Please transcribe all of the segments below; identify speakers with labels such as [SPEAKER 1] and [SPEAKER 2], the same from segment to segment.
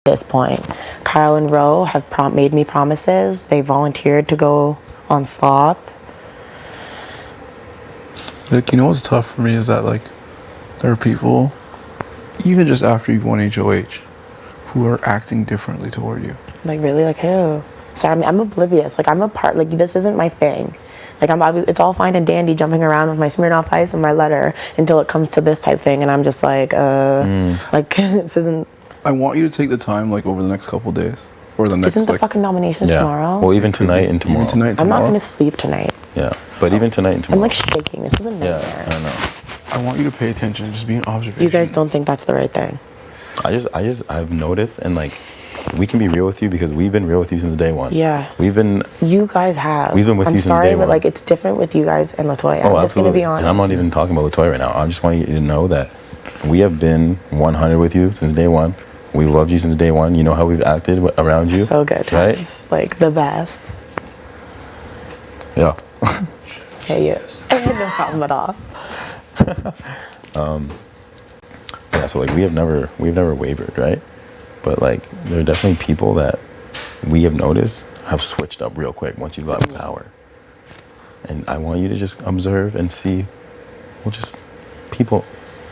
[SPEAKER 1] this point. Kyle and Ro have made me promises. They volunteered to go on slop.
[SPEAKER 2] Like, you know what's tough for me is that, like, there are people, even just after you've won HOH, who are acting differently toward you.
[SPEAKER 1] Like, really? Like, who? So, I mean, I'm oblivious. Like, I'm a part, like, this isn't my thing. Like, it's all fine and dandy jumping around with my Smirnoff Ice and my letter until it comes to this type thing, and I'm just like, like, this isn't...
[SPEAKER 2] I want you to take the time, like, over the next couple of days. Or the next,
[SPEAKER 1] Isn't the fucking nomination tomorrow?
[SPEAKER 3] Well, even tonight and tomorrow.
[SPEAKER 2] Even tonight and
[SPEAKER 1] I'm
[SPEAKER 2] tomorrow.
[SPEAKER 1] not going to sleep tonight.
[SPEAKER 3] Yeah, but even tonight and tomorrow.
[SPEAKER 1] I'm, like, shaking. This is a nightmare.
[SPEAKER 3] Yeah, I know.
[SPEAKER 2] I want you to pay attention, just be an observation.
[SPEAKER 1] You guys don't think that's the right thing?
[SPEAKER 3] I've noticed, and, like, we can be real with you because we've been real with you since day one.
[SPEAKER 1] Yeah.
[SPEAKER 3] You
[SPEAKER 1] guys have.
[SPEAKER 3] We've been with you since day one.
[SPEAKER 1] I'm sorry, but, like, it's different with you guys and LaToya.
[SPEAKER 3] Oh,
[SPEAKER 1] I'm just going to be honest.
[SPEAKER 3] And I'm not even talking about LaToya right now. I just want you to know that we have been 100 with you since day one. We've loved you since day one. You know how we've acted around you.
[SPEAKER 1] So good,
[SPEAKER 3] right?
[SPEAKER 1] Like, the best.
[SPEAKER 3] Yeah.
[SPEAKER 1] Hey, you. No problem at all.
[SPEAKER 3] Yeah, so, like, we've never wavered, right? But, like, there are definitely people that we have noticed have switched up real quick once you've gotten power. And I want you to just observe and see. Well, just people,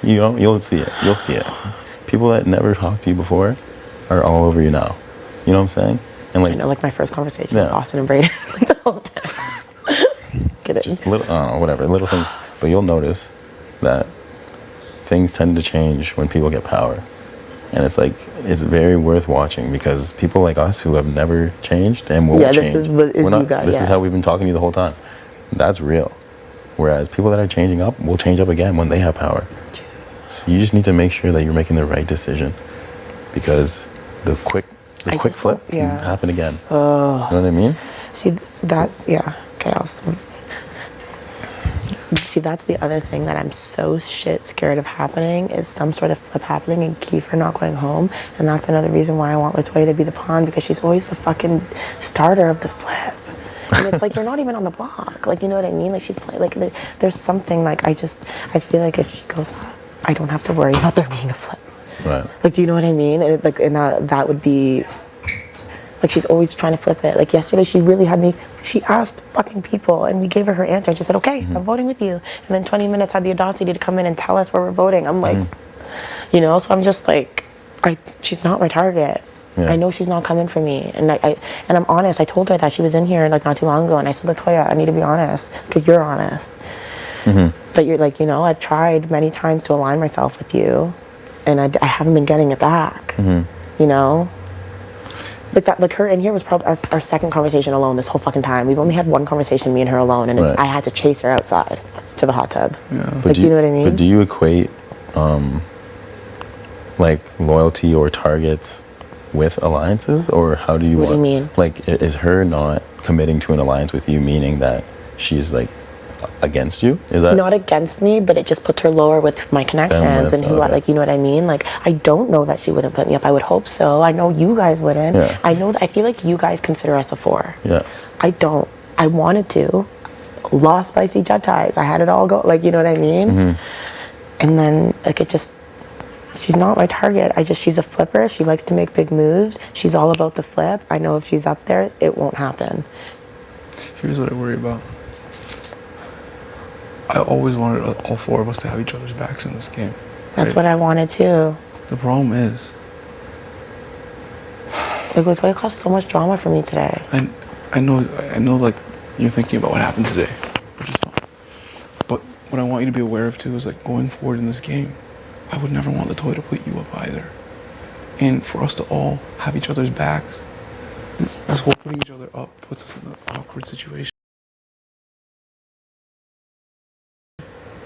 [SPEAKER 3] you know, you'll see it. You'll see it. People that never talked to you before are all over you now. You know what I'm saying? And, like,
[SPEAKER 1] I know, like, my first conversation with Austin and Brayden, like, the whole time. Get it?
[SPEAKER 3] Just little, whatever, little things. But you'll notice that things tend to change when people get power. And it's like, it's very worth watching because people like us who have never changed and will change.
[SPEAKER 1] This is what is you guys.
[SPEAKER 3] This is how we've been talking to you the whole time. That's real. Whereas people that are changing up will change up again when they have power.
[SPEAKER 1] Jesus.
[SPEAKER 3] So you just need to make sure that you're making the right decision because the quick flip can happen again. You know what I mean?
[SPEAKER 1] See, that, okay, Austin. See, that's the other thing that I'm so shit scared of happening is some sort of flip happening and Kiefer not going home. And that's another reason why I want LaToya to be the pawn because she's always the fucking starter of the flip. And it's like, you're not even on the block. Like, you know what I mean? Like, she's playing, like, there's something, like, I feel like if she goes up, I don't have to worry about there being a flip.
[SPEAKER 3] Right.
[SPEAKER 1] Like, do you know what I mean? And, like, and that would be... Like, she's always trying to flip it. Like, yesterday, she asked fucking people, and we gave her answer, and she said, okay, I'm voting with you. And then 20 minutes had the audacity to come in and tell us where we're voting. I'm like, you know, so I'm just like, she's not my target. Yeah. I know she's not coming for me. And and I'm honest. I told her that she was in here, like, not too long ago, and I said, LaToya, I need to be honest, because you're honest. But you're like, you know, I've tried many times to align myself with you, and I haven't been getting it back, you know? Like that, like her in here was probably our second conversation alone this whole fucking time. We've only had one conversation, me and her alone, and I had to chase her outside to the hot tub. Yeah. Like, you know what I mean?
[SPEAKER 3] But do you equate, like, loyalty or targets with alliances, or how do you?
[SPEAKER 1] What do you mean?
[SPEAKER 3] Like, is her not committing to an alliance with you meaning that she's, like, against you? Is that
[SPEAKER 1] not against me, but it just puts her lower with my connections and who I like, you know what I mean? Like, I don't know that she wouldn't put me up. I would hope so. I know you guys wouldn't.
[SPEAKER 3] Yeah.
[SPEAKER 1] I feel like you guys consider us a 4.
[SPEAKER 3] Yeah.
[SPEAKER 1] I don't. I wanted to. Lost spicy Jed ties. I had it all go, like, you know what I mean? And then, like, she's not my target. She's a flipper. She likes to make big moves. She's all about the flip. I know if she's up there, it won't happen.
[SPEAKER 2] Here's what I worry about. I always wanted all 4 of us to have each other's backs in this game.
[SPEAKER 1] That's what I wanted too.
[SPEAKER 2] The problem is,
[SPEAKER 1] like, LaToya caused so much drama for me today.
[SPEAKER 2] I know, like, you're thinking about what happened today, which is fine. But what I want you to be aware of too is, like, going forward in this game, I would never want LaToya to put you up either. And for us to all have each other's backs, this whole putting each other up puts us in an awkward situation.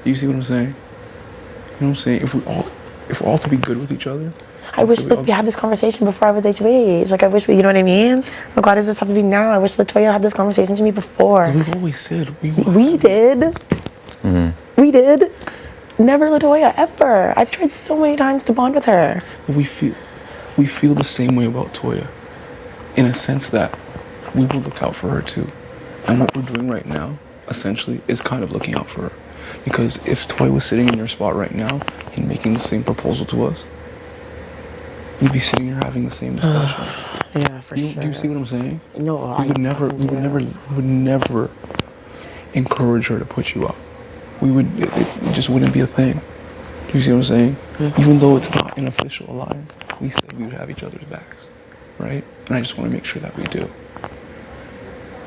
[SPEAKER 2] Do you see what I'm saying? You know what I'm saying? If we're all to be good with each other.
[SPEAKER 1] I wish we had this conversation before I was HOH. Like, I wish you know what I mean? Like, why does this have to be now? I wish LaToya had this conversation to me before.
[SPEAKER 2] We've always said we
[SPEAKER 1] did. We did. Never LaToya, ever. I've tried so many times to bond with her.
[SPEAKER 2] We feel the same way about Toya, in a sense that we will look out for her too. And what we're doing right now, essentially, is kind of looking out for her. Because if Toya was sitting in your spot right now and making the same proposal to us, we'd be sitting here having the same discussion.
[SPEAKER 1] Yeah, for sure.
[SPEAKER 2] Do you see what I'm saying?
[SPEAKER 1] No,
[SPEAKER 2] We would never, encourage her to put you up. It just wouldn't be a thing. Do you see what I'm saying?
[SPEAKER 1] Mm-hmm.
[SPEAKER 2] Even though it's not an official alliance, we said we would have each other's backs, right? And I just want to make sure that we do.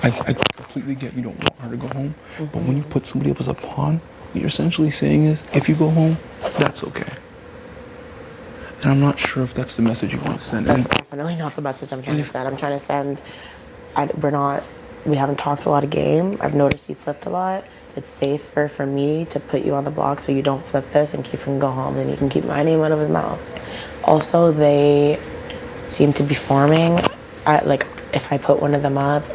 [SPEAKER 2] I completely get you don't want her to go home, but when you put somebody up as a pawn, what you're essentially saying is, if you go home, that's okay. And I'm not sure if that's the message you want to send.
[SPEAKER 1] That's definitely not the message I'm trying to send. I'm trying to send, we haven't talked a lot of game. I've noticed you flipped a lot. It's safer for me to put you on the block so you don't flip this and Kiefer can go home and you can keep my name out of his mouth. Also, they seem to be forming. Like, if I put one of them up,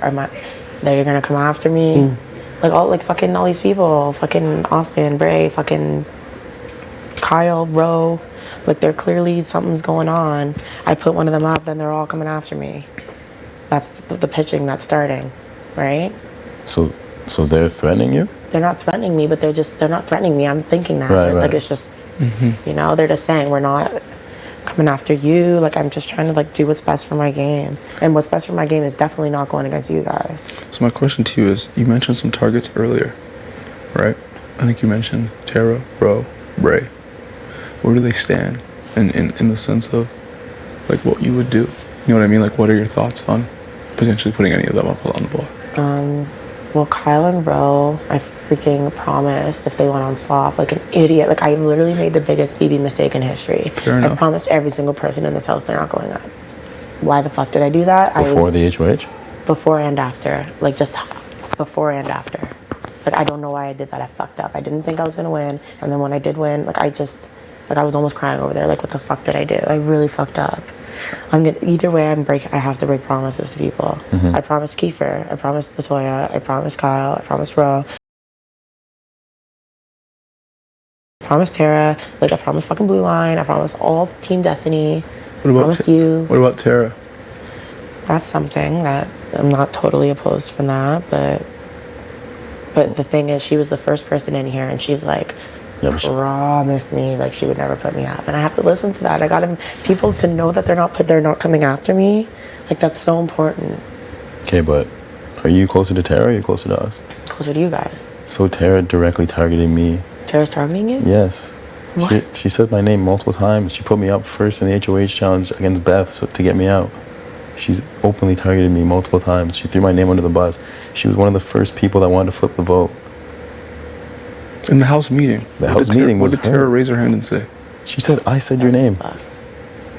[SPEAKER 1] they're gonna come after me. Like, fucking all these people. Fucking Austin, Bray, fucking Kyle, Rowe. Like, they're clearly, something's going on. I put one of them up, then they're all coming after me. That's the pitching that's starting, right?
[SPEAKER 3] So they're threatening you?
[SPEAKER 1] They're not threatening me, but they're not threatening me. I'm thinking that.
[SPEAKER 3] Right.
[SPEAKER 1] Like, it's just, you know, they're just saying, we're not coming after you. Like, I'm just trying to, like, do what's best for my game. And what's best for my game is definitely not going against you guys.
[SPEAKER 2] So my question to you is, you mentioned some targets earlier, right? I think you mentioned Tara, Rowe, Bray. Where do they stand in the sense of, like, what you would do? You know what I mean? Like, what are your thoughts on potentially putting any of them up on the block?
[SPEAKER 1] Well, Kyle and Rowe, I freaking promised if they went on slop, like an idiot. Like, I literally made the biggest BB mistake in history.
[SPEAKER 2] Fair enough.
[SPEAKER 1] I promised every single person in this house they're not going up. Why the fuck did I do that?
[SPEAKER 3] Before the HOH?
[SPEAKER 1] Before and after. Like, just before and after. Like, I don't know why I did that. I fucked up. I didn't think I was going to win. And then when I did win, like, I was almost crying over there. Like, what the fuck did I do? I really fucked up. Either way, I have to break promises to people. I promised Kiefer. I promised Latoya. I promised Kyle. I promised Rowe. I promised Tara. Like, I promised fucking Blue Line. I promised all Team Destiny. I promised you.
[SPEAKER 2] What about Tara?
[SPEAKER 1] That's something that I'm not totally opposed from that, but the thing is, she was the first person in here, and she's like, promised me like she would never put me up, and I have to listen to that. I got people to know that they're not coming after me. Like, that's so important.
[SPEAKER 3] Okay, but are you closer to Tara or are you closer to us?
[SPEAKER 1] Closer to you guys.
[SPEAKER 3] So Tara directly targeted me.
[SPEAKER 1] Tara's targeting you?
[SPEAKER 3] Yes.
[SPEAKER 1] What?
[SPEAKER 3] She said my name multiple times. She put me up first in the HOH challenge against Beth to get me out. She's openly targeted me multiple times. She threw my name under the bus. She was one of the first people that wanted to flip the vote.
[SPEAKER 2] In the house meeting.
[SPEAKER 3] The house meeting was
[SPEAKER 2] What did
[SPEAKER 3] her.
[SPEAKER 2] Tara raise her hand and say?
[SPEAKER 3] She said, I said your name.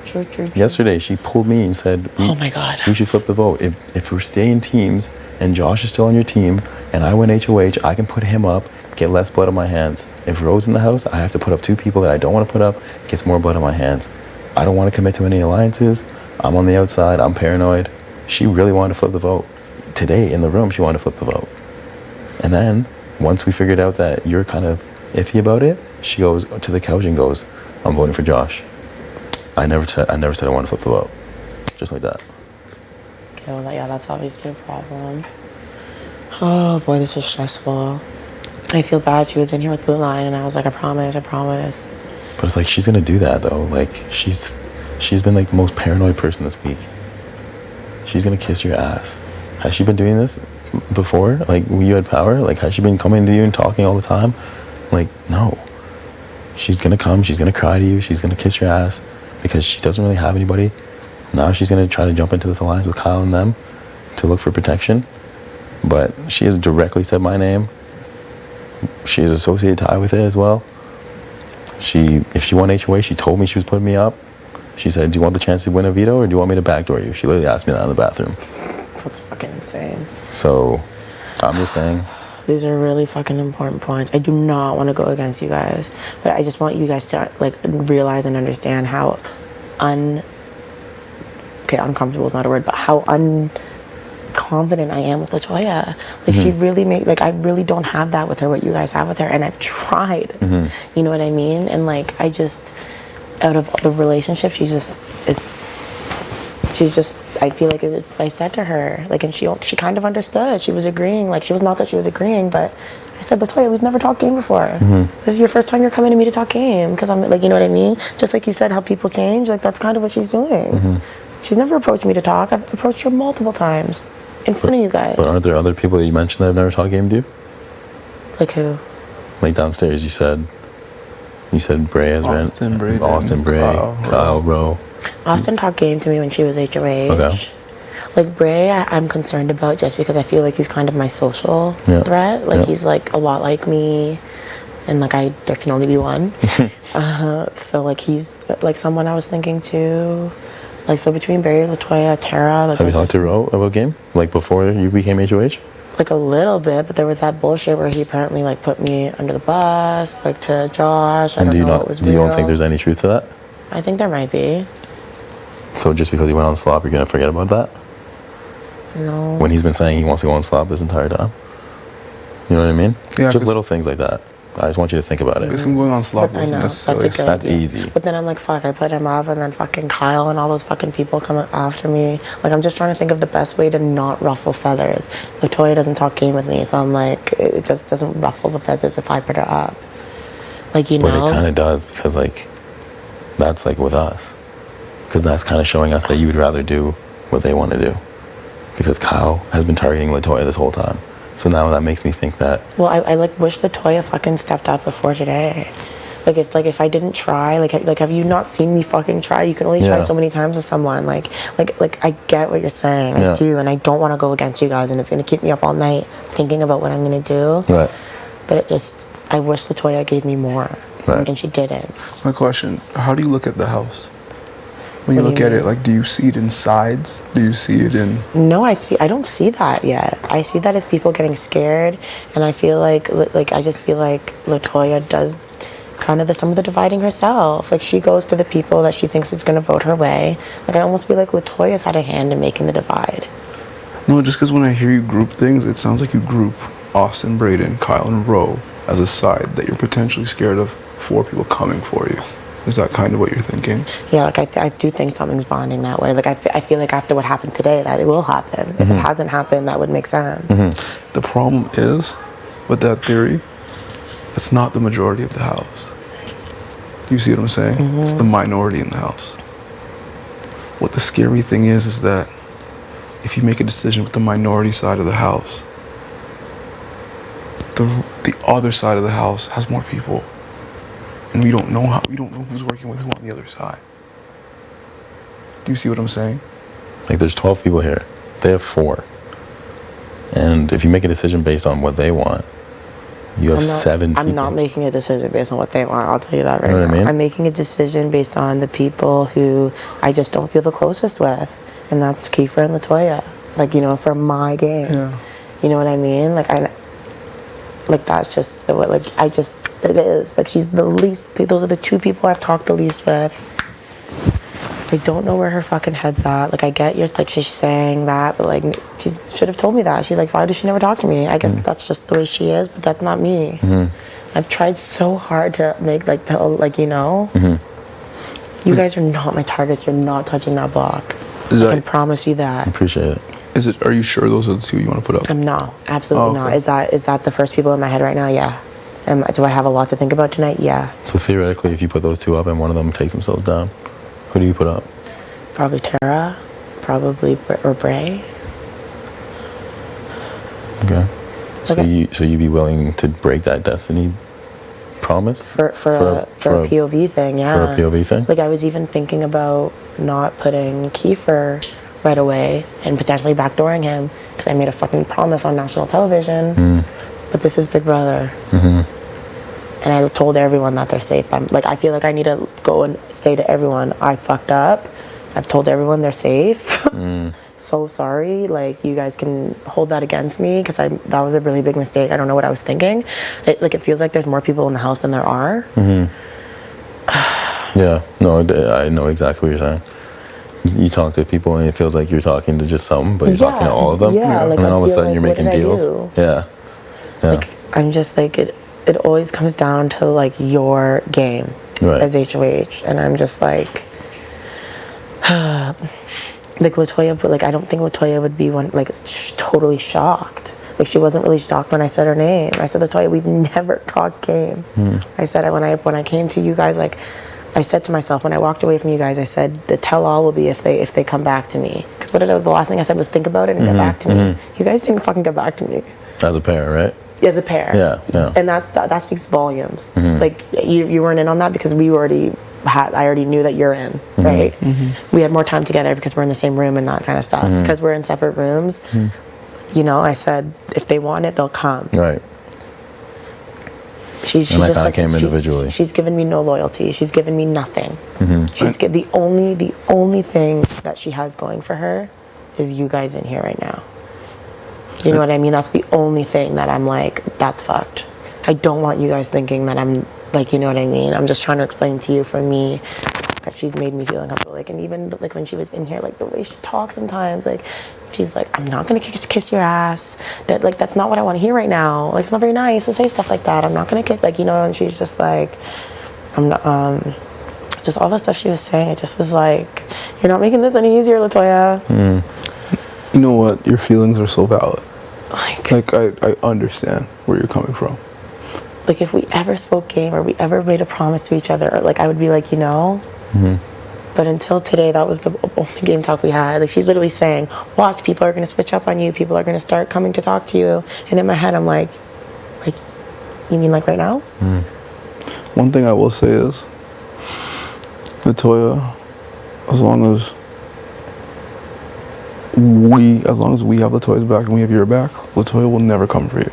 [SPEAKER 1] True.
[SPEAKER 3] Yesterday, she pulled me and said,
[SPEAKER 1] Oh my God.
[SPEAKER 3] we should flip the vote. If we're staying teams and Josh is still on your team and I win HOH, I can put him up, get less blood on my hands. If Rose's in the house, I have to put up two people that I don't want to put up, gets more blood on my hands. I don't want to commit to any alliances. I'm on the outside. I'm paranoid. She really wanted to flip the vote. Today, in the room, she wanted to flip the vote. And then, once we figured out that you're kind of iffy about it, she goes to the couch and goes, I'm voting for Josh. I never said I want to flip the vote. Just like that.
[SPEAKER 1] Okay, well, yeah, that's obviously a problem. Oh boy, this was stressful. I feel bad. She was in here with Blue Line, and I was like, I promise.
[SPEAKER 3] But it's like, she's gonna do that though. Like, she's been like the most paranoid person this week. She's gonna kiss your ass. Has she been doing this before? Like, when you had power? Like, has she been coming to you and talking all the time? Like, no. She's gonna come, she's gonna cry to you, she's gonna kiss your ass because she doesn't really have anybody. Now she's gonna try to jump into this alliance with Kyle and them to look for protection. But she has directly said my name. She has associated Ty with it as well. If she won HOA, she told me she was putting me up. She said, do you want the chance to win a veto or do you want me to backdoor you? She literally asked me that in the bathroom.
[SPEAKER 1] That's fucking insane.
[SPEAKER 3] So, I'm just saying.
[SPEAKER 1] These are really fucking important points. I do not want to go against you guys, but I just want you guys to, like, realize and understand how uncomfortable is not a word, but how unconfident I am with Latoya. Like, she really I really don't have that with her, what you guys have with her, and I've tried. You know what I mean? And, like, out of the relationship, I feel like I said to her, like, and she kind of understood. She was agreeing, like, she was not that she was agreeing, but I said, Latoya, we've never talked game before. This is your first time you're coming to me to talk game. Because I'm like, you know what I mean? Just like you said, how people change, like that's kind of what she's doing. She's never approached me to talk. I've approached her multiple times in front of you guys.
[SPEAKER 3] But aren't there other people that you mentioned that have never talked game to you?
[SPEAKER 1] Like who?
[SPEAKER 3] Like downstairs, you said Bray has
[SPEAKER 2] Austin,
[SPEAKER 3] been.
[SPEAKER 2] Braden,
[SPEAKER 3] Austin, Bray, Kyle, Ro.
[SPEAKER 1] Austin talked game to me when she was HOH.
[SPEAKER 3] Okay.
[SPEAKER 1] Like Bray, I'm concerned about just because I feel like he's kind of my social threat. Like he's like a lot like me, and like there can only be one. So like he's like someone I was thinking too. Like so between Barry, Latoya, Tara. Like
[SPEAKER 3] Have you talked to Ro about game? Like before you became HOH?
[SPEAKER 1] like a little bit, but there was that bullshit where he apparently like put me under the bus, like to Josh. I don't know. It was real.
[SPEAKER 3] You don't think there's any truth to that?
[SPEAKER 1] I think there might be.
[SPEAKER 3] So just because he went on slop, you're gonna forget about that?
[SPEAKER 1] No.
[SPEAKER 3] When he's been saying he wants to go on slop this entire time? You know what I mean?
[SPEAKER 2] Yeah,
[SPEAKER 3] Just little things like that. I just want you to think about it.
[SPEAKER 2] Because him going on slop
[SPEAKER 1] But I
[SPEAKER 2] wasn't
[SPEAKER 1] know,
[SPEAKER 2] necessarily...
[SPEAKER 1] that's a good
[SPEAKER 3] That's
[SPEAKER 1] idea.
[SPEAKER 3] easy.
[SPEAKER 1] But then I'm like, fuck, I put him up and then fucking Kyle and all those fucking people come after me. Like, I'm just trying to think of the best way to not ruffle feathers. Latoya doesn't talk game with me, so I'm like, it just doesn't ruffle the feathers if I put her up. Like, you
[SPEAKER 3] But
[SPEAKER 1] know?
[SPEAKER 3] it kind of does, because like, that's like with us. Because that's kind of showing us that you would rather do what they want to do. Because Kyle has been targeting Latoya this whole time. So now that makes me think that...
[SPEAKER 1] Well, I like wish Latoya fucking stepped up before today. Like, it's like if I didn't try, like have you not seen me fucking try? You can only try so many times with someone. Like I get what you're saying. I do, and I don't want to go against you guys, and it's going to keep me up all night thinking about what I'm going to do.
[SPEAKER 3] Right.
[SPEAKER 1] But it just, I wish Latoya gave me more.
[SPEAKER 3] Right.
[SPEAKER 1] And she didn't.
[SPEAKER 2] My question, how do you look at the house? When you
[SPEAKER 1] What do
[SPEAKER 2] look
[SPEAKER 1] you
[SPEAKER 2] at
[SPEAKER 1] mean?
[SPEAKER 2] it, like, do you see it in sides? Do you see it in...
[SPEAKER 1] No, I don't see that yet. I see that as people getting scared, and I feel like I just feel like Latoya does kind of some of the dividing herself. Like, she goes to the people that she thinks is going to vote her way. Like, I almost feel like Latoya's had a hand in making the divide.
[SPEAKER 2] No, just because when I hear you group things, it sounds like you group Austin, Braden, Kyle, and Ro as a side that you're potentially scared of 4 people coming for you. Is that kind of what you're thinking?
[SPEAKER 1] Yeah, like I do think something's bonding that way. Like I feel like after what happened today, that it will happen. If it hasn't happened, that would make sense.
[SPEAKER 2] The problem is, with that theory, it's not the majority of the house. Do you see what I'm saying? It's the minority in the house. What the scary thing is that if you make a decision with the minority side of the house, the other side of the house has more people. And we don't know who's working with who on the other side. Do you see what I'm saying?
[SPEAKER 3] Like, there's 12 people here. They have 4. And if you make a decision based on what they want, you have 7 people.
[SPEAKER 1] I'm not making a decision based on what they want. I'll tell you that right
[SPEAKER 3] You know
[SPEAKER 1] now.
[SPEAKER 3] what I mean?
[SPEAKER 1] I'm making a decision based on the people who I just don't feel the closest with, and that's Kiefer and Latoya. Like, you know, for my game.
[SPEAKER 2] Yeah.
[SPEAKER 1] You know what I mean? That's just the way. Like, it is. Like, she's the least. Those are the 2 people I've talked the least with. I don't know where her fucking head's at. Like, I get you're like she's saying that, but like she should have told me that. She's like, why does she never talk to me? I guess that's just the way she is, but that's not me. I've tried so hard to make you know. You guys are not my targets. You're not touching that block. I can promise you that.
[SPEAKER 3] I appreciate it.
[SPEAKER 2] Are you sure those are the 2 you want to put up?
[SPEAKER 1] No, absolutely
[SPEAKER 2] Oh, okay.
[SPEAKER 1] not. Is that the first people in my head right now? Yeah. Do I have a lot to think about tonight? Yeah.
[SPEAKER 3] So theoretically, if you put those 2 up and one of them takes themselves down, who do you put up?
[SPEAKER 1] Probably Tara, or Bray.
[SPEAKER 3] Okay.
[SPEAKER 1] Okay.
[SPEAKER 3] So you'd be willing to break that destiny promise
[SPEAKER 1] For a POV thing, yeah.
[SPEAKER 3] For a POV thing?
[SPEAKER 1] Like, I was even thinking about not putting Kiefer right away and potentially backdooring him because I made a fucking promise on national television. But this is Big Brother. And I told everyone that they're safe. I feel like I need to go and say to everyone, I fucked up. I've told everyone they're safe. So sorry. Like, you guys can hold that against me because that was a really big mistake. I don't know what I was thinking. It feels like there's more people in the house than there are.
[SPEAKER 3] Yeah. No, I know exactly what you're saying. You talk to people and it feels like you're talking to just some, but you're talking to all of them.
[SPEAKER 1] Yeah. Like,
[SPEAKER 3] and then
[SPEAKER 1] I
[SPEAKER 3] all of a
[SPEAKER 1] feel
[SPEAKER 3] sudden
[SPEAKER 1] like,
[SPEAKER 3] you're
[SPEAKER 1] what
[SPEAKER 3] making
[SPEAKER 1] did I
[SPEAKER 3] deals.
[SPEAKER 1] do?
[SPEAKER 3] Yeah.
[SPEAKER 1] Like, I'm just like, it always comes down to like your game as HOH. And I'm just like Latoya, but like I don't think Latoya would be totally shocked. Like she wasn't really shocked when I said her name. I said, Latoya, we've never talked game. I said when I came to you guys, like I said to myself when I walked away from you guys, I said the tell all will be if they come back to me. Because the last thing I said was think about it and get back to me. You guys didn't fucking get back to me.
[SPEAKER 3] As a pair, right?
[SPEAKER 1] As a pair.
[SPEAKER 3] Yeah.
[SPEAKER 1] And that speaks volumes. Like you weren't in on that because I already knew that you're in, right? We had more time together because we're in the same room and that kind of stuff. Because we're in separate rooms, you know, I said if they want it, they'll come.
[SPEAKER 3] Right.
[SPEAKER 1] She
[SPEAKER 3] And I
[SPEAKER 1] just
[SPEAKER 3] kind of came individually.
[SPEAKER 1] She's given me no loyalty. She's given me nothing. The only thing that she has going for her is you guys in here right now. You know what I mean? That's the only thing that I'm like, that's fucked. I don't want you guys thinking that I'm like, you know what I mean? I'm just trying to explain to you, for me, that she's made me feel uncomfortable. Like, and even like when she was in here, like the way she talks sometimes, like she's like, I'm not gonna kiss your ass. That like that's not what I want to hear right now. Like it's not very nice to say stuff like that. I'm not gonna kiss, like, you know. And she's just like, I'm not. Just all the stuff she was saying, it just was like, you're not making this any easier, Latoya.
[SPEAKER 2] You know what? Your feelings are so valid.
[SPEAKER 1] Like
[SPEAKER 2] I understand where you're coming from.
[SPEAKER 1] Like if we ever spoke game or we ever made a promise to each other, like I would be like, you know. But until today, that was the only game talk we had. Like she's literally saying, watch, people are going to switch up on you. People are going to start coming to talk to you. And in my head, I'm like, you mean like right now?
[SPEAKER 2] One thing I will say is, Latoya, as long as we have Latoya's back and we have your back, Latoya will never come for you.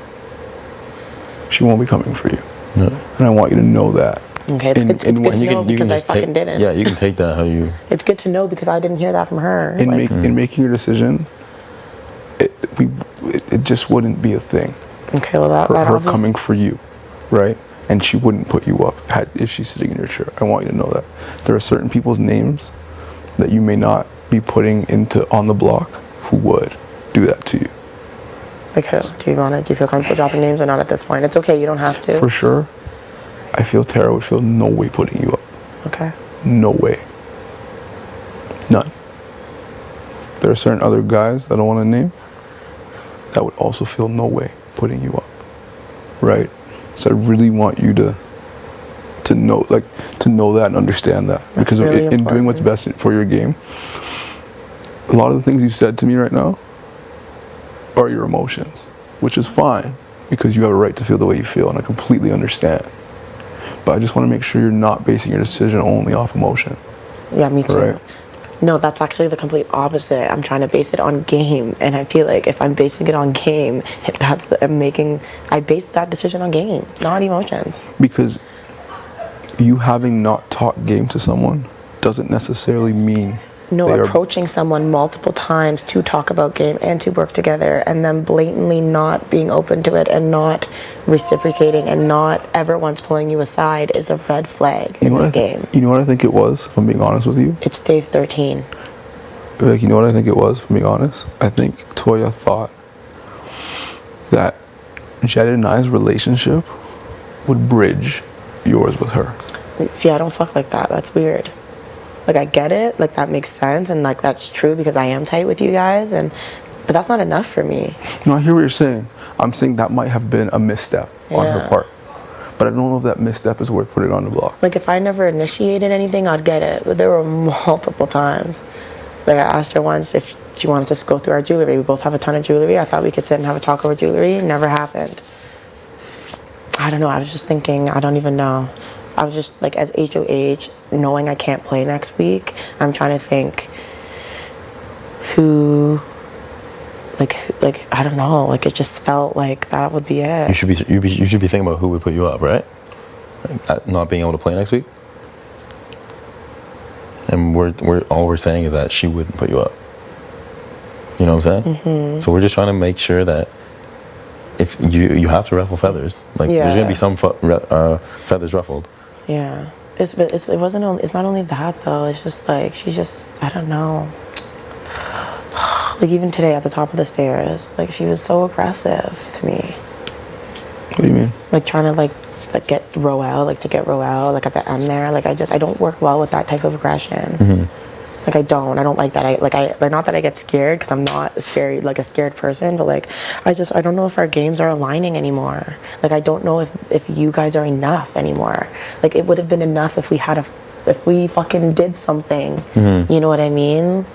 [SPEAKER 2] She won't be coming for you.
[SPEAKER 3] No.
[SPEAKER 2] And I want you to know that.
[SPEAKER 1] Okay, it's good to know because I fucking didn't.
[SPEAKER 3] Yeah, you can take that how you...
[SPEAKER 1] It's good to know because I didn't hear that from her.
[SPEAKER 2] In making your decision, it just wouldn't be a thing.
[SPEAKER 1] Okay, well that
[SPEAKER 2] her coming for you, right? And she wouldn't put you up if she's sitting in your chair. I want you to know that. There are certain people's names that you may not be putting on the block who would do that to you.
[SPEAKER 1] Like who? Do you feel comfortable dropping names or not at this point? It's okay, you don't have to.
[SPEAKER 2] For sure, I feel Tara would feel no way putting you up.
[SPEAKER 1] Okay.
[SPEAKER 2] No way. None. There are certain other guys that I don't want to name that would also feel no way putting you up. Right? So I really want you to know that and understand that. Because
[SPEAKER 1] really
[SPEAKER 2] in doing what's best for your game, a lot of the things you said to me right now are your emotions, which is fine because you have a right to feel the way you feel, and I completely understand. But I just want to make sure you're not basing your decision only off emotion.
[SPEAKER 1] Yeah, me too.
[SPEAKER 2] Right?
[SPEAKER 1] No, that's actually the complete opposite. I'm trying to base it on game, and I feel like if I'm basing it on game, I base that decision on game, not emotions.
[SPEAKER 2] Because you having not taught game to someone doesn't necessarily mean
[SPEAKER 1] Approaching someone multiple times to talk about game and to work together, and then blatantly not being open to it and not reciprocating and not ever once pulling you aside is a red flag in this game.
[SPEAKER 2] You know what I think it was, if I'm being honest with you?
[SPEAKER 1] It's day 13.
[SPEAKER 2] Like, you know what I think it was, if I'm being honest? I think Toya thought that Jed and I's relationship would bridge yours with her.
[SPEAKER 1] See, I don't fuck like that. That's weird. Like, I get it, like that makes sense, and like that's true because I am tight with you guys, but that's not enough for me.
[SPEAKER 2] No, I hear what you're saying. I'm saying that might have been a misstep on her part, but I don't know if that misstep is worth putting on the block.
[SPEAKER 1] Like if I never initiated anything, I'd get it, but there were multiple times. Like I asked her once if she wanted to just go through our jewelry. We both have a ton of jewelry. I thought we could sit and have a talk over jewelry. It never happened. I don't know. I was just thinking. I don't even know. I was just like, as HOH, knowing I can't play next week, I'm trying to think who, like I don't know, like it just felt like that would be it.
[SPEAKER 3] You should be thinking about who would put you up, right? Like, not being able to play next week. And we're saying is that she wouldn't put you up. You know what I'm saying? Mm-hmm. So we're just trying to make sure that if you have to ruffle feathers, like there's gonna be some feathers ruffled.
[SPEAKER 1] Yeah, it's not only that though. It's just like I don't know. Like even today at the top of the stairs, like she was so aggressive to me.
[SPEAKER 2] What do you mean?
[SPEAKER 1] Like trying to like get Roel, like to get Roel, like at the end there. Like I don't work well with that type of aggression. Mm-hmm. Like I don't like that. Like not that I get scared, because I'm not scary, like a scared person, but like I don't know if our games are aligning anymore. Like I don't know if you guys are enough anymore. Like it would have been enough if we fucking did something. You know what I mean?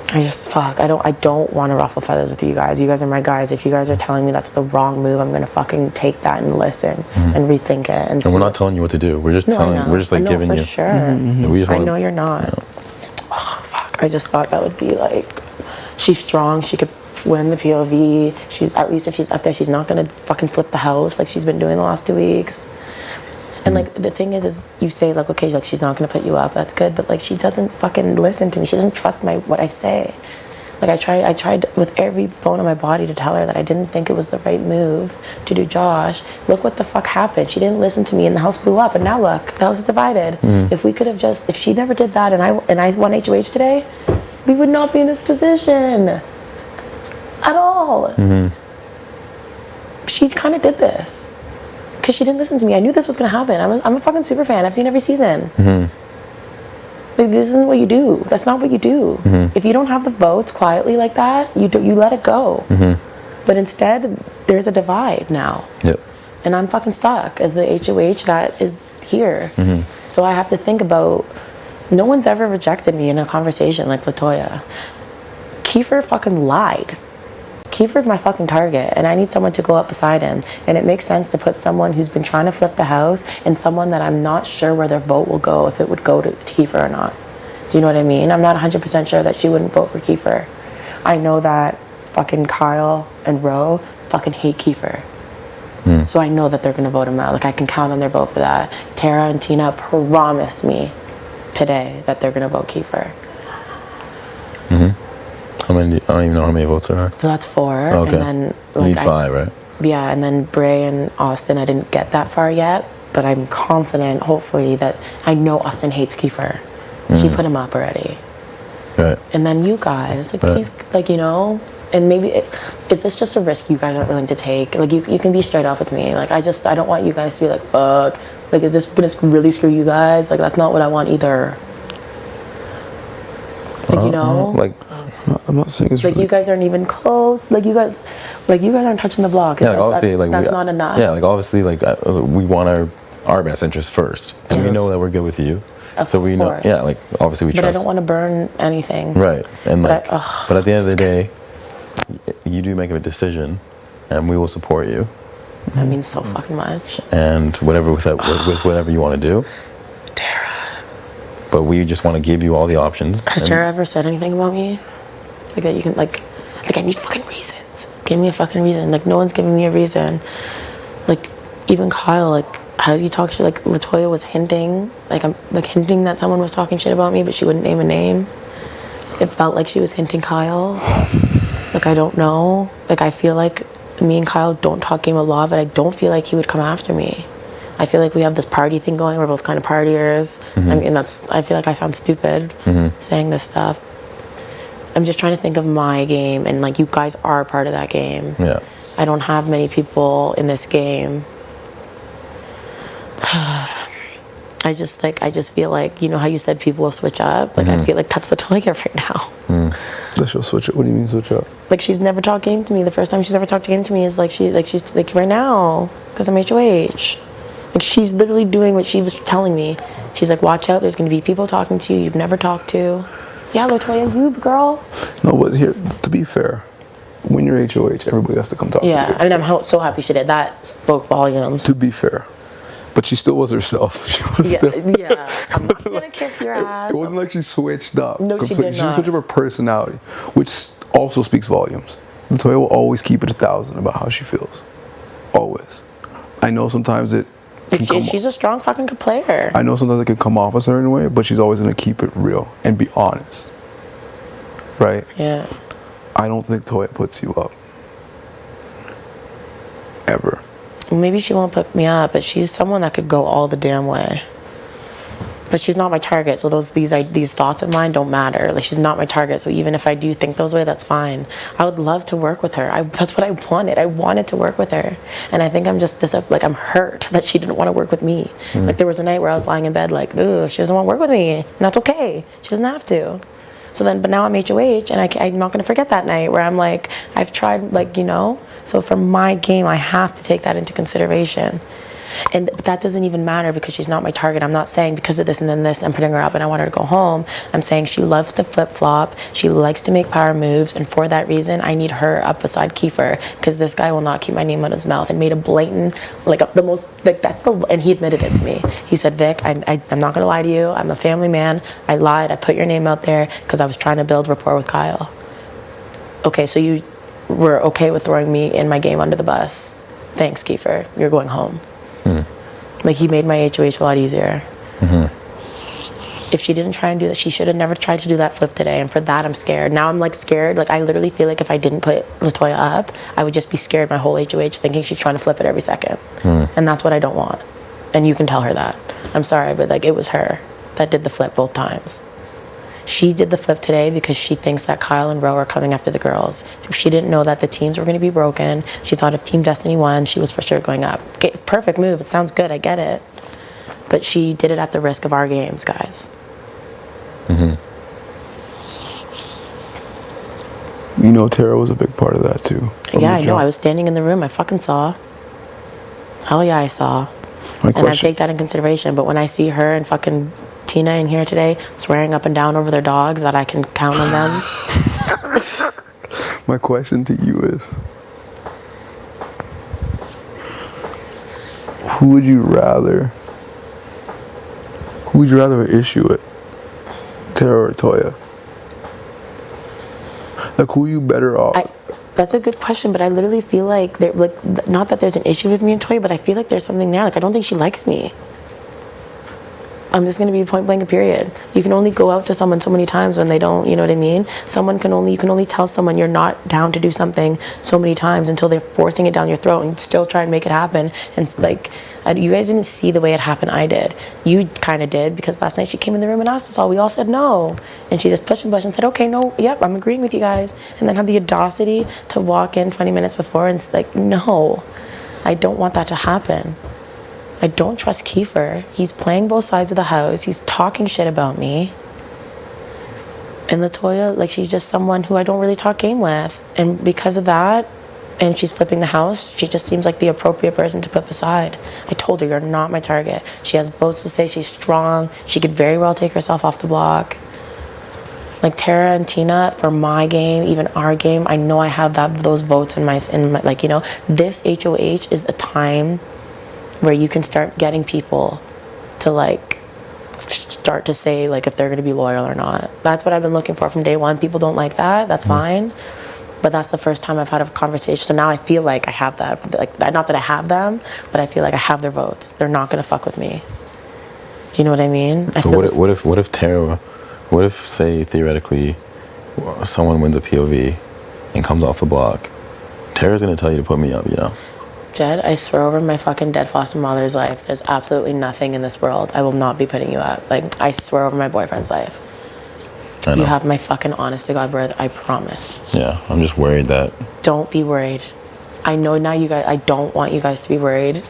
[SPEAKER 1] I don't want to ruffle feathers with you guys. You guys are my guys. If you guys are telling me that's the wrong move, I'm gonna fucking take that and listen and rethink it. And
[SPEAKER 3] we're not telling you what to do. We're just we're just like giving you.
[SPEAKER 1] Sure.
[SPEAKER 3] We just
[SPEAKER 1] I know you're not.
[SPEAKER 3] Yeah.
[SPEAKER 1] Oh fuck! I just thought that would be like, she's strong. She could win the POV. She's, at least if she's up there, she's not gonna fucking flip the house like she's been doing the last 2 weeks. And like the thing is you say like, okay, like she's not gonna put you up, that's good, but like she doesn't fucking listen to me. She doesn't trust what I say. Like I tried with every bone in my body to tell her that I didn't think it was the right move to do Josh. Look what the fuck happened. She didn't listen to me and the house blew up, and now look, the house is divided. If we could have if she never did that and I won HOH today, we would not be in this position at all. She kind of did this because she didn't listen to me. I knew this was gonna happen. I'm a fucking super fan. I've seen every season. Like, this isn't what you do. That's not what you do. If you don't have the votes quietly like that, you let it go. But instead, there's a divide now.
[SPEAKER 3] Yep.
[SPEAKER 1] And I'm fucking stuck as the HOH that is here. So I have to think about, no one's ever rejected me in a conversation like LaToya. Kiefer fucking lied. Kiefer's my fucking target, and I need someone to go up beside him. And it makes sense to put someone who's been trying to flip the house and someone that I'm not sure where their vote will go, if it would go to Kiefer or not. Do you know what I mean? I'm not 100% sure that she wouldn't vote for Kiefer. I know that fucking Kyle and Ro fucking hate Kiefer. So I know that they're gonna vote him out. Like, I can count on their vote for that. Tara and Tina promised me today that they're gonna vote Kiefer.
[SPEAKER 3] How many? I don't even know how many votes there are.
[SPEAKER 1] So that's 4.
[SPEAKER 3] Okay.
[SPEAKER 1] And then
[SPEAKER 3] You need 5, right?
[SPEAKER 1] Yeah, and then Bray and Austin, I didn't get that far yet, but I'm confident, hopefully, that I know Austin hates Kiefer. She put him up already.
[SPEAKER 3] Right.
[SPEAKER 1] And then you guys, like, he's, like, you know, and maybe, is this just a risk you guys aren't willing to take? Like, you can be straight up with me. Like, I don't want you guys to be like, fuck. Like, is this gonna really screw you guys? Like, that's not what I want either. Like, you know?
[SPEAKER 3] Like,
[SPEAKER 2] I'm not saying it's
[SPEAKER 1] like,
[SPEAKER 2] really,
[SPEAKER 1] you guys aren't even close. Like, you guys aren't touching the block.
[SPEAKER 3] yeah, like obviously, like
[SPEAKER 1] that's not enough.
[SPEAKER 3] Yeah, like obviously, like we want our best interest first, and we know that we're good with you. So we know, yeah, like obviously we trust.
[SPEAKER 1] But I don't want to burn anything.
[SPEAKER 3] Right, and like, but at the end of the day,
[SPEAKER 1] disgusting.
[SPEAKER 3] you do make a decision, and we will support you.
[SPEAKER 1] That means so fucking much.
[SPEAKER 3] And whatever with whatever you want to do.
[SPEAKER 1] Tara.
[SPEAKER 3] But we just want to give you all the options.
[SPEAKER 1] Has Tara ever said anything about me? Like that you can like I need fucking reasons. Give me a fucking reason. Like, no one's giving me a reason. Like, even Kyle, like, how you talk shit, like LaToya was hinting, like I'm like hinting that someone was talking shit about me, but she wouldn't name a name. It felt like she was hinting Kyle. Like, I don't know. Like, I feel like me and Kyle don't talk game of law, but I don't feel like he would come after me. I feel like we have this party thing going. We're both kind of partiers. I mean, I feel like I sound stupid saying this stuff. I'm just trying to think of my game, and like, you guys are part of that game.
[SPEAKER 3] Yeah.
[SPEAKER 1] I don't have many people in this game. I just feel like, you know how you said people will switch up? Like, I feel like that's the Toya right now.
[SPEAKER 2] that she'll switch it. What do you mean switch up?
[SPEAKER 1] Like, she's never talked game to me. The first time she's ever talked game to me is she's like right now, because I'm HOH. Like, she's literally doing what she was telling me. She's like, watch out, there's going to be people talking to you you've never talked to. Yeah, LaToya, you girl.
[SPEAKER 2] No, but here, to be fair, when you're HOH, everybody has to come talk to you.
[SPEAKER 1] Yeah, I mean, I'm so happy she did. That spoke volumes.
[SPEAKER 2] To be fair. But she still was herself. She was
[SPEAKER 1] Yeah. I'm not going to kiss your ass.
[SPEAKER 2] It wasn't like she switched up.
[SPEAKER 1] No, she did
[SPEAKER 2] She
[SPEAKER 1] not.
[SPEAKER 2] switched up her personality, which also speaks volumes. LaToya will always keep it 1,000 about how she feels. Always. I know sometimes it
[SPEAKER 1] She's a strong fucking player.
[SPEAKER 2] I know sometimes it can come off a certain way, but she's always going to keep it real and be honest. Right?
[SPEAKER 1] Yeah.
[SPEAKER 2] I don't think Toya puts you up. Ever.
[SPEAKER 1] Maybe she won't put me up, but she's someone that could go all the damn way. But she's not my target, so these thoughts of mine don't matter. Like, she's not my target, so even if I do think those way, that's fine. I would love to work with her. That's what I wanted. I wanted to work with her, and I think I'm just like, I'm hurt that she didn't want to work with me. Like, there was a night where I was lying in bed like, ugh, she doesn't want to work with me, and that's okay. She doesn't have to. So then, but now I'm HOH, and I'm not gonna forget that night where I'm like, I've tried, like, you know. So for my game, I have to take that into consideration. And that doesn't even matter because she's not my target. I'm not saying because of this and then this, I'm putting her up and I want her to go home. I'm saying she loves to flip-flop. She likes to make power moves. And for that reason, I need her up beside Kiefer because this guy will not keep my name out of his mouth and made a blatant, like, and he admitted it to me. He said, Vic, I'm not going to lie to you. I'm a family man. I lied. I put your name out there because I was trying to build rapport with Kyle. Okay, so you were okay with throwing me in my game under the bus. Thanks, Kiefer. You're going home. Like, he made my HOH a lot easier. If she didn't try and do that, she should have never tried to do that flip today, and for that I'm scared. Now I'm like scared. Like, I literally feel like if I didn't put Latoya up, I would just be scared my whole HOH thinking she's trying to flip it every second. And that's what I don't want. And you can tell her that. I'm sorry, but like, it was her that did the flip both times. She did the flip today because she thinks that Kyle and Ro are coming after the girls. She didn't know that the teams were going to be broken. She thought if Team Destiny won, she was for sure going up. Okay, perfect move. It sounds good. I get it. But she did it at the risk of our games, guys.
[SPEAKER 2] You know, Tara was a big part of that too.
[SPEAKER 1] Yeah, I know. I was standing in the room. I fucking saw. Hell yeah, I saw. And I take that in consideration. But when I see her and fucking Tina in here today swearing up and down over their dogs that I can count on them.
[SPEAKER 2] My question to you is, who would you rather issue it? Tara or Toya? Like, who are you better off?
[SPEAKER 1] That's a good question, but I literally feel like, not that there's an issue with me and Toya, but I feel like there's something there. Like, I don't think she likes me. I'm just going to be point blank, period. You can only go out to someone so many times when they don't, you know what I mean? You can only tell someone you're not down to do something so many times until they're forcing it down your throat and still try and make it happen. And like, you guys didn't see the way it happened. I did. You kind of did, because last night she came in the room and asked us all. We all said no. And she just pushed and said, okay, no, yep, I'm agreeing with you guys. And then had the audacity to walk in 20 minutes before and like, no, I don't want that to happen. I don't trust Kiefer. He's playing both sides of the house. He's talking shit about me. And Latoya, like, she's just someone who I don't really talk game with. And because of that, and she's flipping the house, she just seems like the appropriate person to put beside. I told her, you're not my target. She has votes to say, she's strong. She could very well take herself off the block. Like, Tara and Tina, for my game, even our game, I know I have those votes in my, like, you know, this HOH is a time where you can start getting people to like start to say like if they're going to be loyal or not. That's what I've been looking for from day one. People don't like that. That's fine. But that's the first time I've had a conversation. So now I feel like I have that. Like, not that I have them, but I feel like I have their votes. They're not going to fuck with me. Do you know what I mean?
[SPEAKER 3] So what if Tara, what if, say, theoretically, someone wins a POV and comes off the block, Tara's going to tell you to put me up, you know?
[SPEAKER 1] Jed, I swear over my fucking dead foster mother's life, there's absolutely nothing in this world I will not be putting you up. Like, I swear over my boyfriend's life.
[SPEAKER 3] I know.
[SPEAKER 1] You have my fucking honest to God word, I promise.
[SPEAKER 3] Yeah, I'm just worried that...
[SPEAKER 1] Don't be worried. I know now you guys, I don't want you guys to be worried.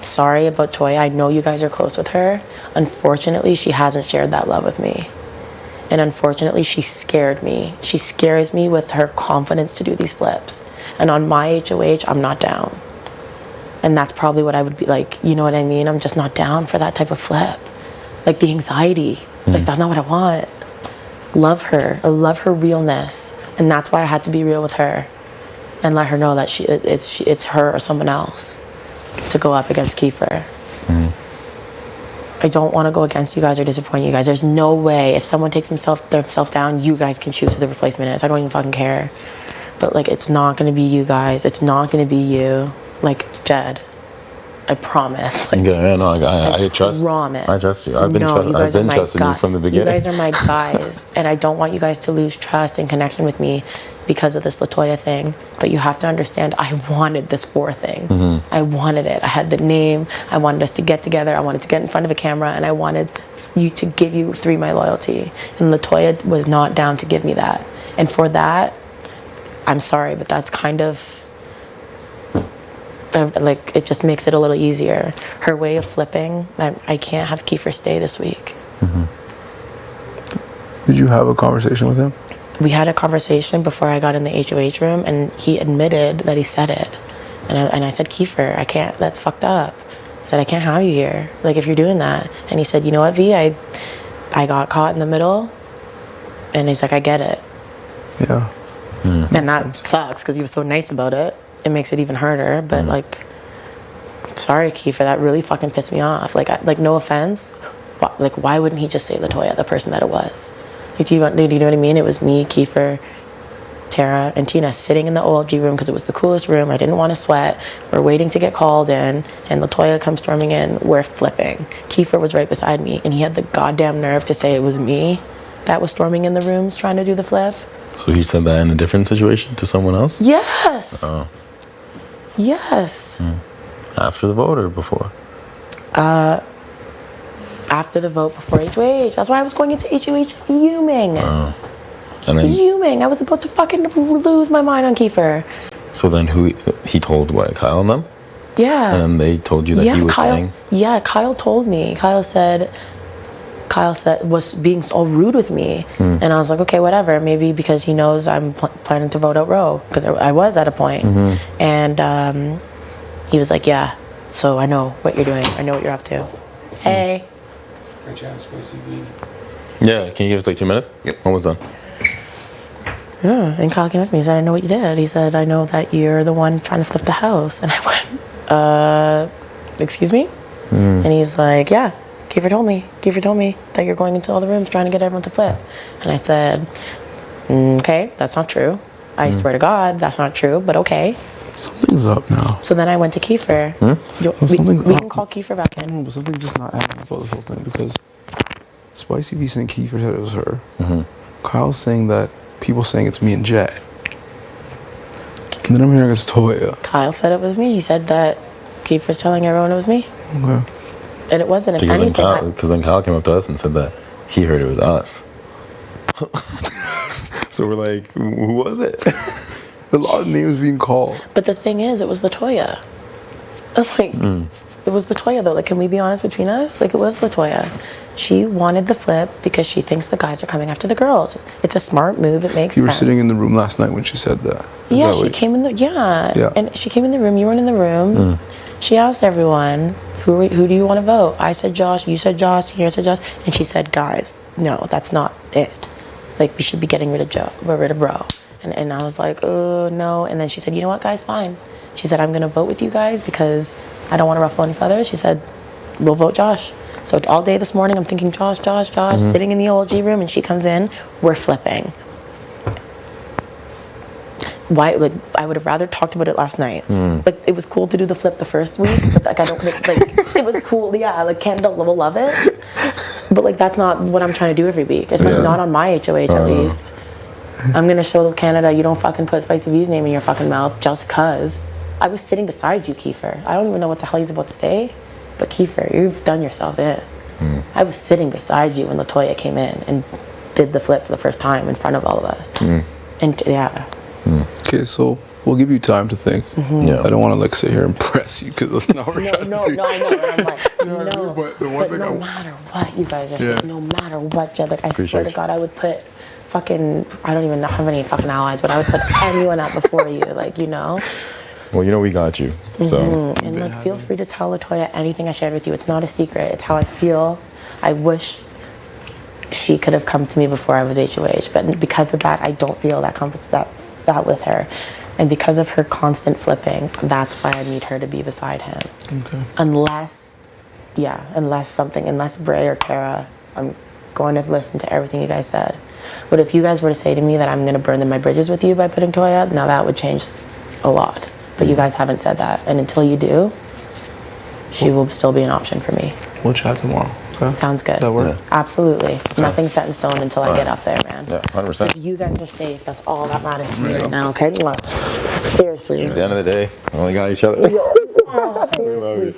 [SPEAKER 1] Sorry about Toya, I know you guys are close with her. Unfortunately, she hasn't shared that love with me. And unfortunately, she scared me. She scares me with her confidence to do these flips. And on my HOH, I'm not down. And that's probably what I would be like, you know what I mean? I'm just not down for that type of flip. Like, the anxiety. Like, that's not what I want. Love her. I love her realness. And that's why I had to be real with her. And let her know that it's her or someone else to go up against Kiefer. I don't want to go against you guys or disappoint you guys. There's no way, if someone takes themselves down, you guys can choose who the replacement is. I don't even fucking care. But like, it's not going to be you guys. It's not going to be you. Like, Jed. I promise. Like,
[SPEAKER 3] Yeah, no, I trust.
[SPEAKER 1] promise.
[SPEAKER 3] I trust you. I've been trusting you from the beginning.
[SPEAKER 1] You guys are my guys, and I don't want you guys to lose trust and connection with me because of this LaToya thing. But you have to understand, I wanted this 4 thing. I wanted it. I had the name. I wanted us to get together. I wanted to get in front of a camera, and I wanted you to give you 3 my loyalty. And LaToya was not down to give me that. And for that, I'm sorry, but that's kind of like, it just makes it a little easier. Her way of flipping, I can't have Kiefer stay this week.
[SPEAKER 2] Did you have a conversation with him?
[SPEAKER 1] We had a conversation before I got in the HOH room, and he admitted that he said it. And I said, Kiefer, I can't, that's fucked up. I said, I can't have you here, like, if you're doing that. And he said, you know what, V, I got caught in the middle. And he's like, I get it.
[SPEAKER 2] Yeah.
[SPEAKER 1] And that sucks, because he was so nice about it. It makes it even harder, but like, sorry, Kiefer, that really fucking pissed me off. Like, no offense, like, why wouldn't he just say LaToya, the person that it was? Like, do you know what I mean? It was me, Kiefer, Tara, and Tina sitting in the OLG room because it was the coolest room. I didn't want to sweat. We're waiting to get called in, and LaToya comes storming in. We're flipping. Kiefer was right beside me, and he had the goddamn nerve to say it was me that was storming in the rooms trying to do the flip.
[SPEAKER 3] So he said that in a different situation to someone else?
[SPEAKER 1] Yes.
[SPEAKER 3] Oh.
[SPEAKER 1] Yes.
[SPEAKER 3] After the vote or before?
[SPEAKER 1] After the vote, before HOH. That's why I was going into HOH fuming.
[SPEAKER 3] And then,
[SPEAKER 1] Fuming. I was about to fucking lose my mind on Kiefer.
[SPEAKER 3] so then he told what, Kyle and them?
[SPEAKER 1] Yeah.
[SPEAKER 3] And they told you that he was
[SPEAKER 1] Kyle,
[SPEAKER 3] saying?
[SPEAKER 1] Yeah, Kyle told me. Kyle said, was being all rude with me. And I was like, okay, whatever. Maybe because he knows I'm planning to vote out Roe. Because I was at a point. And he was like, yeah, so I know what you're doing. I know what you're up to. Hey.
[SPEAKER 3] Yeah, can you give us like 2 minutes? Yep. Almost done.
[SPEAKER 1] Yeah, and Kyle came up to me and said, I know what you did. He said, I know that you're the one trying to flip the house. And I went, excuse me? And he's like, yeah, Kiefer told me that you're going into all the rooms trying to get everyone to flip. And I said, okay, that's not true. I swear to God, that's not true, but okay.
[SPEAKER 2] Something's up now.
[SPEAKER 1] So then I went to Kiefer. We can call Kiefer back in.
[SPEAKER 2] No, but something's just not happening about this whole thing, because Spicy V saying Kiefer said it was her. Kyle's saying that people saying it's me and Jed. And then I'm hearing it's Toya.
[SPEAKER 1] Kyle said it was me. He said that Kiefer's telling everyone it was me.
[SPEAKER 2] Okay.
[SPEAKER 1] And it wasn't. If
[SPEAKER 3] Because
[SPEAKER 1] anything,
[SPEAKER 3] then Kyle came up to us and said that he heard it was us. So we're like, who was it?
[SPEAKER 2] A lot of names being called.
[SPEAKER 1] but the thing is, it was LaToya. I'm like, it was LaToya though. Like, can we be honest between us? Like, it was LaToya. She wanted the flip because she thinks the guys are coming after the girls. It's a smart move. It makes sense.
[SPEAKER 2] You were sitting in the room last night when she said that.
[SPEAKER 1] Yeah, she came in the and she came in the room. You weren't in the room. She asked everyone, who do you want to vote? I said Josh. You said Josh. Tina said Josh. And she said, guys, no, that's not it. Like, we should be getting rid of Ro. And I was like, oh no. And then she said, you know what, guys, fine. She said, I'm gonna vote with you guys because I don't want to ruffle any feathers. She said, we'll vote Josh. So all day this morning, I'm thinking Josh, sitting in the OLG room, and she comes in, we're flipping. Why? Like, I would have rather talked about it last night. Like, it was cool to do the flip the first week, but like, I don't like it was cool. Yeah, like, Canada will love it, but like, that's not what I'm trying to do every week. Especially not on my HOH at least. I'm gonna show Canada you don't fucking put Spicy V's name in your fucking mouth just cause. I was sitting beside you, Kiefer. I don't even know what the hell he's about to say, but Kiefer, you've done yourself in. I was sitting beside you when LaToya came in and did the flip for the first time in front of all of us. And yeah.
[SPEAKER 2] Okay, so we'll give you time to think.
[SPEAKER 3] Yeah.
[SPEAKER 2] I don't want to like sit here and press you because that's not what we're trying to do.
[SPEAKER 1] No, I know. And I'm like, no.
[SPEAKER 2] But the one thing
[SPEAKER 1] no matter what you guys are saying, no matter what, Jed, like, I swear to God, I would put fucking, I don't even have any fucking allies, but I would put anyone out before you, like, you know?
[SPEAKER 3] Well, you know we got you. So
[SPEAKER 1] And like, feel free to tell LaToya anything I shared with you. It's not a secret. It's how I feel. I wish she could have come to me before I was HOH, but because of that, I don't feel that that with her. And because of her constant flipping, that's why I need her to be beside him.
[SPEAKER 2] Okay.
[SPEAKER 1] Unless Bray or Tara, I'm going to listen to everything you guys said. But if you guys were to say to me that I'm going to burn my bridges with you by putting Toya, now that would change a lot. But you guys haven't said that. And until you do, she will still be an option for me.
[SPEAKER 2] We'll chat tomorrow. Okay?
[SPEAKER 1] Sounds good.
[SPEAKER 2] Does that work?
[SPEAKER 1] Absolutely. Nothing's set in stone until I get up there, man.
[SPEAKER 3] Yeah, 100%.
[SPEAKER 1] You guys are safe. That's all that matters to me right now, okay? Seriously.
[SPEAKER 3] At the end of the day, we only got each other.
[SPEAKER 1] Seriously.